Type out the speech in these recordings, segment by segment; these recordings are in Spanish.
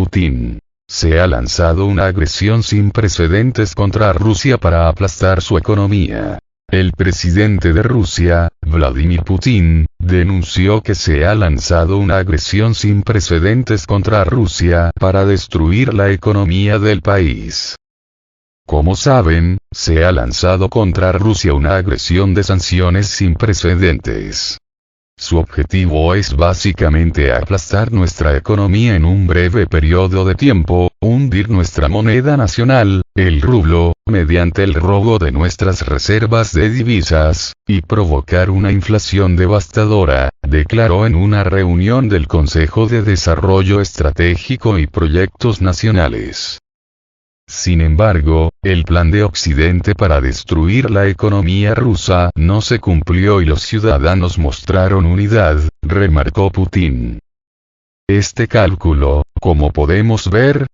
Putin. Se ha lanzado una agresión sin precedentes contra Rusia para aplastar su economía. El presidente de Rusia, Vladimir Putin, denunció que se ha lanzado una agresión sin precedentes contra Rusia para destruir la economía del país. Como saben, se ha lanzado contra Rusia una agresión de sanciones sin precedentes. Su objetivo es básicamente aplastar nuestra economía en un breve periodo de tiempo, hundir nuestra moneda nacional, el rublo, mediante el robo de nuestras reservas de divisas, y provocar una inflación devastadora, declaró en una reunión del Consejo de Desarrollo Estratégico y Proyectos Nacionales. Sin embargo, el plan de Occidente para destruir la economía rusa no se cumplió y los ciudadanos mostraron unidad, remarcó Putin. Este cálculo, como podemos ver,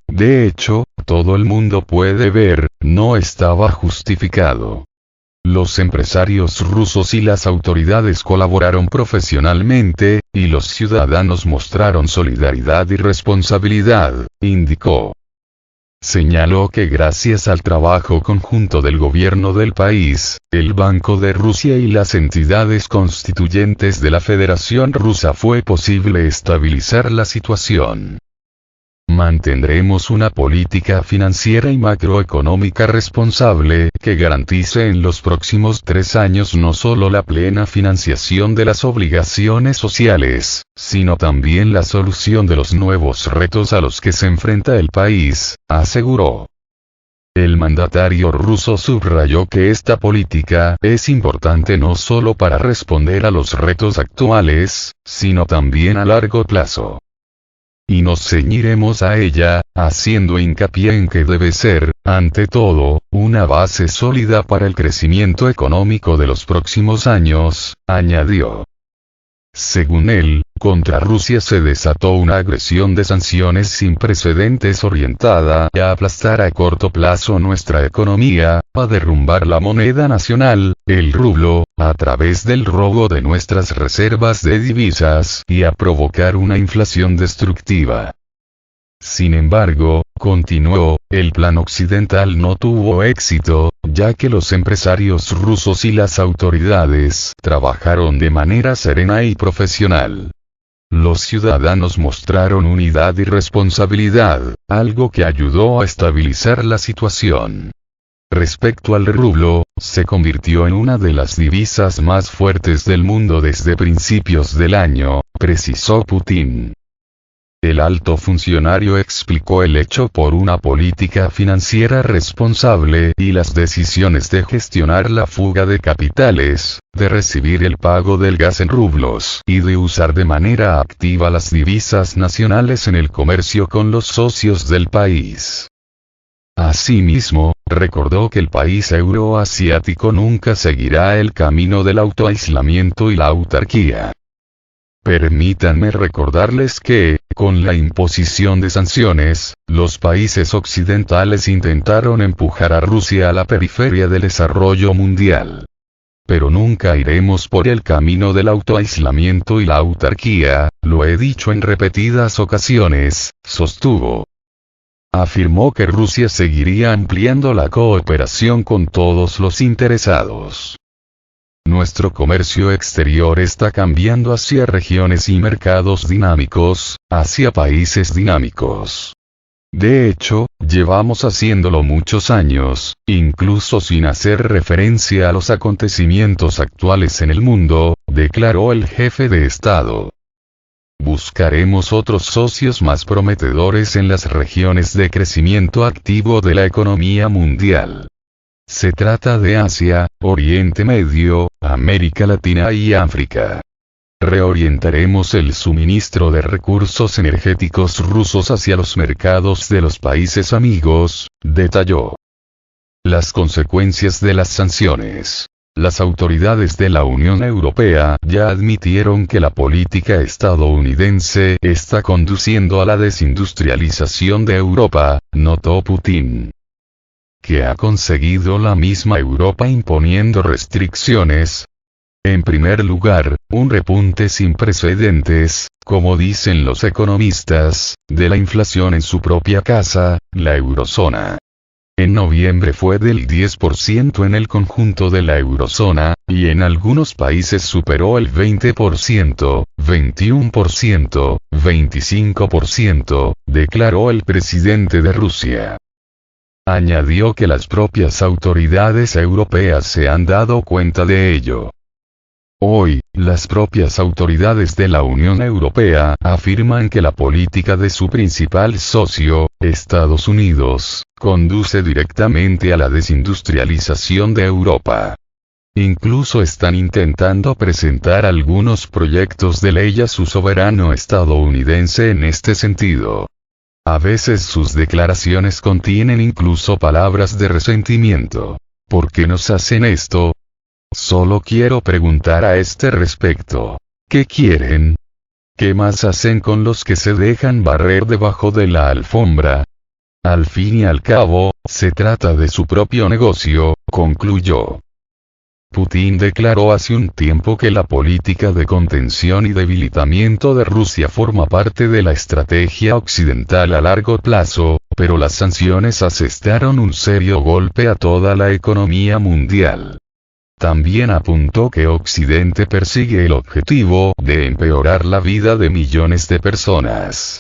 de hecho, todo el mundo puede ver, no estaba justificado. Los empresarios rusos y las autoridades colaboraron profesionalmente, y los ciudadanos mostraron solidaridad y responsabilidad, indicó. Señaló que gracias al trabajo conjunto del gobierno del país, el Banco de Rusia y las entidades constituyentes de la Federación Rusa fue posible estabilizar la situación. Mantendremos una política financiera y macroeconómica responsable que garantice en los próximos 3 años no solo la plena financiación de las obligaciones sociales, sino también la solución de los nuevos retos a los que se enfrenta el país, aseguró. El mandatario ruso subrayó que esta política es importante no solo para responder a los retos actuales, sino también a largo plazo. Y nos ceñiremos a ella, haciendo hincapié en que debe ser, ante todo, una base sólida para el crecimiento económico de los próximos años, añadió. Según él, contra Rusia se desató una agresión de sanciones sin precedentes orientada a aplastar a corto plazo nuestra economía, a derrumbar la moneda nacional, el rublo, a través del robo de nuestras reservas de divisas y a provocar una inflación destructiva. Sin embargo, continuó, el plan occidental no tuvo éxito, ya que los empresarios rusos y las autoridades trabajaron de manera serena y profesional. Los ciudadanos mostraron unidad y responsabilidad, algo que ayudó a estabilizar la situación. Respecto al rublo, se convirtió en una de las divisas más fuertes del mundo desde principios del año, precisó Putin. El alto funcionario explicó el hecho por una política financiera responsable y las decisiones de gestionar la fuga de capitales, de recibir el pago del gas en rublos y de usar de manera activa las divisas nacionales en el comercio con los socios del país. Asimismo, recordó que el país euroasiático nunca seguirá el camino del autoaislamiento y la autarquía. Permítanme recordarles que, con la imposición de sanciones, los países occidentales intentaron empujar a Rusia a la periferia del desarrollo mundial. Pero nunca iremos por el camino del autoaislamiento y la autarquía, lo he dicho en repetidas ocasiones, sostuvo. Afirmó que Rusia seguiría ampliando la cooperación con todos los interesados. Nuestro comercio exterior está cambiando hacia regiones y mercados dinámicos, hacia países dinámicos. De hecho, llevamos haciéndolo muchos años, incluso sin hacer referencia a los acontecimientos actuales en el mundo, declaró el jefe de Estado. Buscaremos otros socios más prometedores en las regiones de crecimiento activo de la economía mundial. Se trata de Asia, Oriente Medio, América Latina y África. Reorientaremos el suministro de recursos energéticos rusos hacia los mercados de los países amigos, detalló. Las consecuencias de las sanciones. Las autoridades de la Unión Europea ya admitieron que la política estadounidense está conduciendo a la desindustrialización de Europa, notó Putin. Que ha conseguido la misma Europa imponiendo restricciones. En primer lugar, un repunte sin precedentes, como dicen los economistas, de la inflación en su propia casa, la eurozona. En noviembre fue del 10% en el conjunto de la eurozona, y en algunos países superó el 20%, 21%, 25%, declaró el presidente de Rusia. Añadió que las propias autoridades europeas se han dado cuenta de ello. Hoy, las propias autoridades de la Unión Europea afirman que la política de su principal socio, Estados Unidos, conduce directamente a la desindustrialización de Europa. Incluso están intentando presentar algunos proyectos de ley a su soberano estadounidense en este sentido. A veces sus declaraciones contienen incluso palabras de resentimiento. ¿Por qué nos hacen esto? Solo quiero preguntar a este respecto. ¿Qué quieren? ¿Qué más hacen con los que se dejan barrer debajo de la alfombra? Al fin y al cabo, se trata de su propio negocio, concluyó. Putin declaró hace un tiempo que la política de contención y debilitamiento de Rusia forma parte de la estrategia occidental a largo plazo, pero las sanciones asestaron un serio golpe a toda la economía mundial. También apuntó que Occidente persigue el objetivo de empeorar la vida de millones de personas.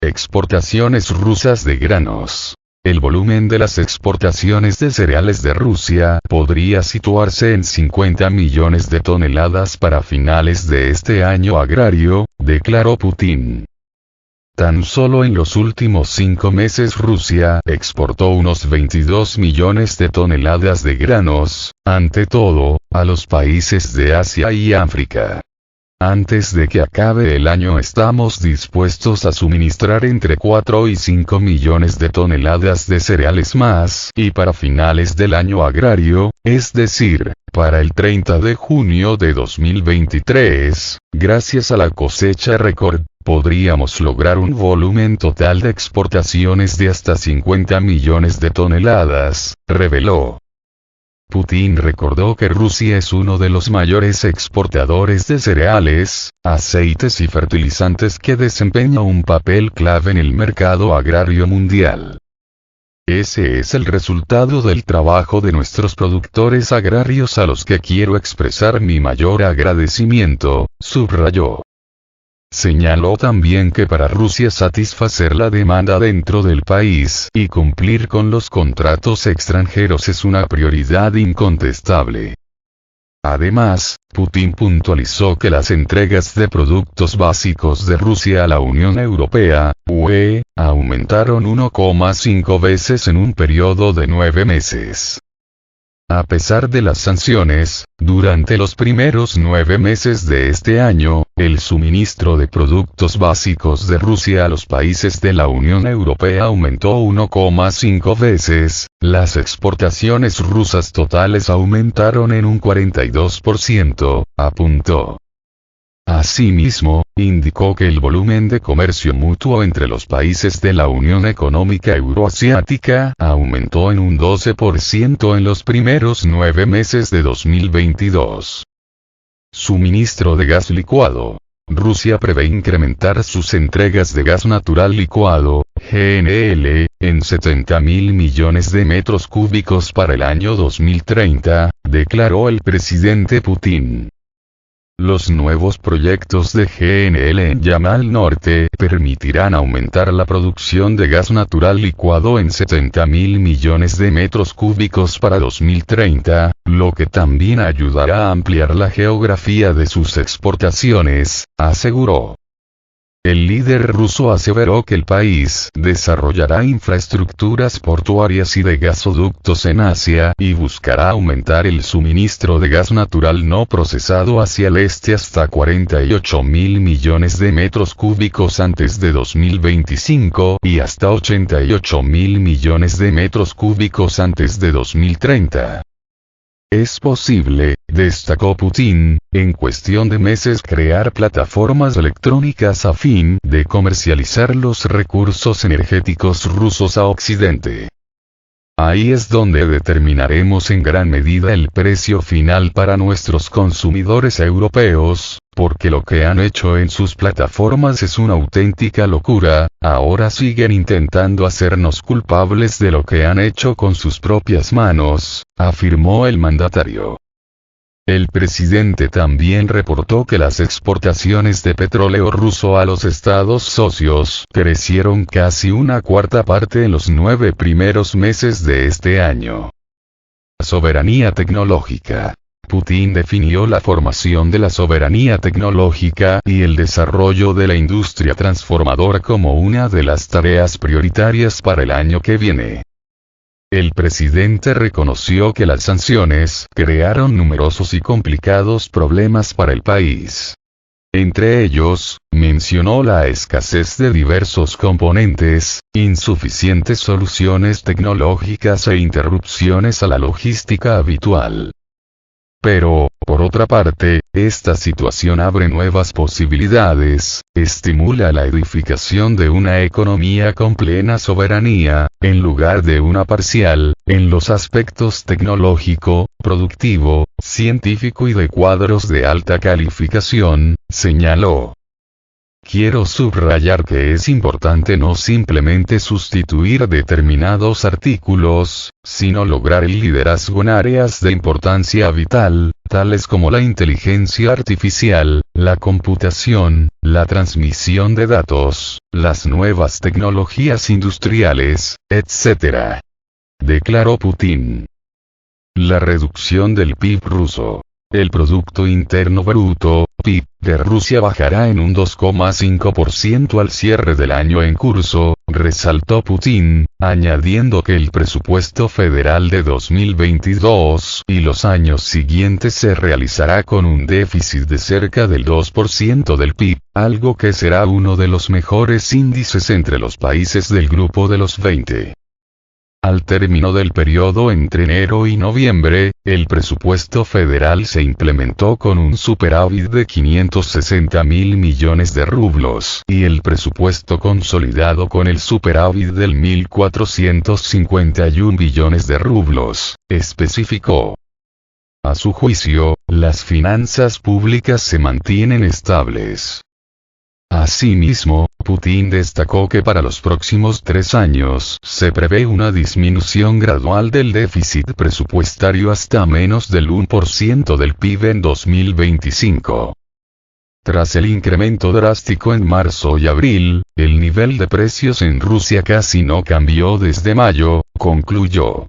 Exportaciones rusas de granos. El volumen de las exportaciones de cereales de Rusia podría situarse en 50 millones de toneladas para finales de este año agrario, declaró Putin. Tan solo en los últimos 5 meses Rusia exportó unos 22 millones de toneladas de granos, ante todo, a los países de Asia y África. Antes de que acabe el año estamos dispuestos a suministrar entre 4 y 5 millones de toneladas de cereales más, y para finales del año agrario, es decir, para el 30 de junio de 2023, gracias a la cosecha récord, podríamos lograr un volumen total de exportaciones de hasta 50 millones de toneladas, reveló. Putin recordó que Rusia es uno de los mayores exportadores de cereales, aceites y fertilizantes que desempeña un papel clave en el mercado agrario mundial. Ese es el resultado del trabajo de nuestros productores agrarios a los que quiero expresar mi mayor agradecimiento, subrayó. Señaló también que para Rusia satisfacer la demanda dentro del país y cumplir con los contratos extranjeros es una prioridad incontestable. Además, Putin puntualizó que las entregas de productos básicos de Rusia a la Unión Europea, UE, aumentaron 1,5 veces en un periodo de 9 meses. A pesar de las sanciones, durante los primeros 9 meses de este año, el suministro de productos básicos de Rusia a los países de la Unión Europea aumentó 1,5 veces, las exportaciones rusas totales aumentaron en un 42%, apuntó. Asimismo, indicó que el volumen de comercio mutuo entre los países de la Unión Económica Euroasiática aumentó en un 12% en los primeros 9 meses de 2022. Suministro de gas licuado. Rusia prevé incrementar sus entregas de gas natural licuado, GNL, en 70.000 millones de metros cúbicos para el año 2030, declaró el presidente Putin. Los nuevos proyectos de GNL en Yamal Norte permitirán aumentar la producción de gas natural licuado en 70.000 millones de metros cúbicos para 2030, lo que también ayudará a ampliar la geografía de sus exportaciones, aseguró. El líder ruso aseveró que el país desarrollará infraestructuras portuarias y de gasoductos en Asia y buscará aumentar el suministro de gas natural no procesado hacia el este hasta 48.000 millones de metros cúbicos antes de 2025 y hasta 88.000 millones de metros cúbicos antes de 2030. Es posible, destacó Putin, en cuestión de meses crear plataformas electrónicas a fin de comercializar los recursos energéticos rusos a Occidente. Ahí es donde determinaremos en gran medida el precio final para nuestros consumidores europeos, porque lo que han hecho en sus plataformas es una auténtica locura. Ahora siguen intentando hacernos culpables de lo que han hecho con sus propias manos, afirmó el mandatario. El presidente también reportó que las exportaciones de petróleo ruso a los estados socios crecieron casi una cuarta parte en los 9 primeros meses de este año. Soberanía tecnológica. Putin definió la formación de la soberanía tecnológica y el desarrollo de la industria transformadora como una de las tareas prioritarias para el año que viene. El presidente reconoció que las sanciones crearon numerosos y complicados problemas para el país. Entre ellos, mencionó la escasez de diversos componentes, insuficientes soluciones tecnológicas e interrupciones a la logística habitual. Pero, por otra parte, esta situación abre nuevas posibilidades, estimula la edificación de una economía con plena soberanía, en lugar de una parcial, en los aspectos tecnológico, productivo, científico y de cuadros de alta calificación, señaló. Quiero subrayar que es importante no simplemente sustituir determinados artículos, sino lograr el liderazgo en áreas de importancia vital, tales como la inteligencia artificial, la computación, la transmisión de datos, las nuevas tecnologías industriales, etc. Declaró Putin. La reducción del PIB ruso. El Producto Interno Bruto, PIB, de Rusia bajará en un 2,5% al cierre del año en curso, resaltó Putin, añadiendo que el presupuesto federal de 2022 y los años siguientes se realizará con un déficit de cerca del 2% del PIB, algo que será uno de los mejores índices entre los países del grupo de los 20. Al término del periodo entre enero y noviembre, el presupuesto federal se implementó con un superávit de 560.000 millones de rublos y el presupuesto consolidado con el superávit del 1.451 billones de rublos, especificó. A su juicio, las finanzas públicas se mantienen estables. Asimismo, Putin destacó que para los próximos 3 años se prevé una disminución gradual del déficit presupuestario hasta menos del 1% del PIB en 2025. Tras el incremento drástico en marzo y abril, el nivel de precios en Rusia casi no cambió desde mayo, concluyó.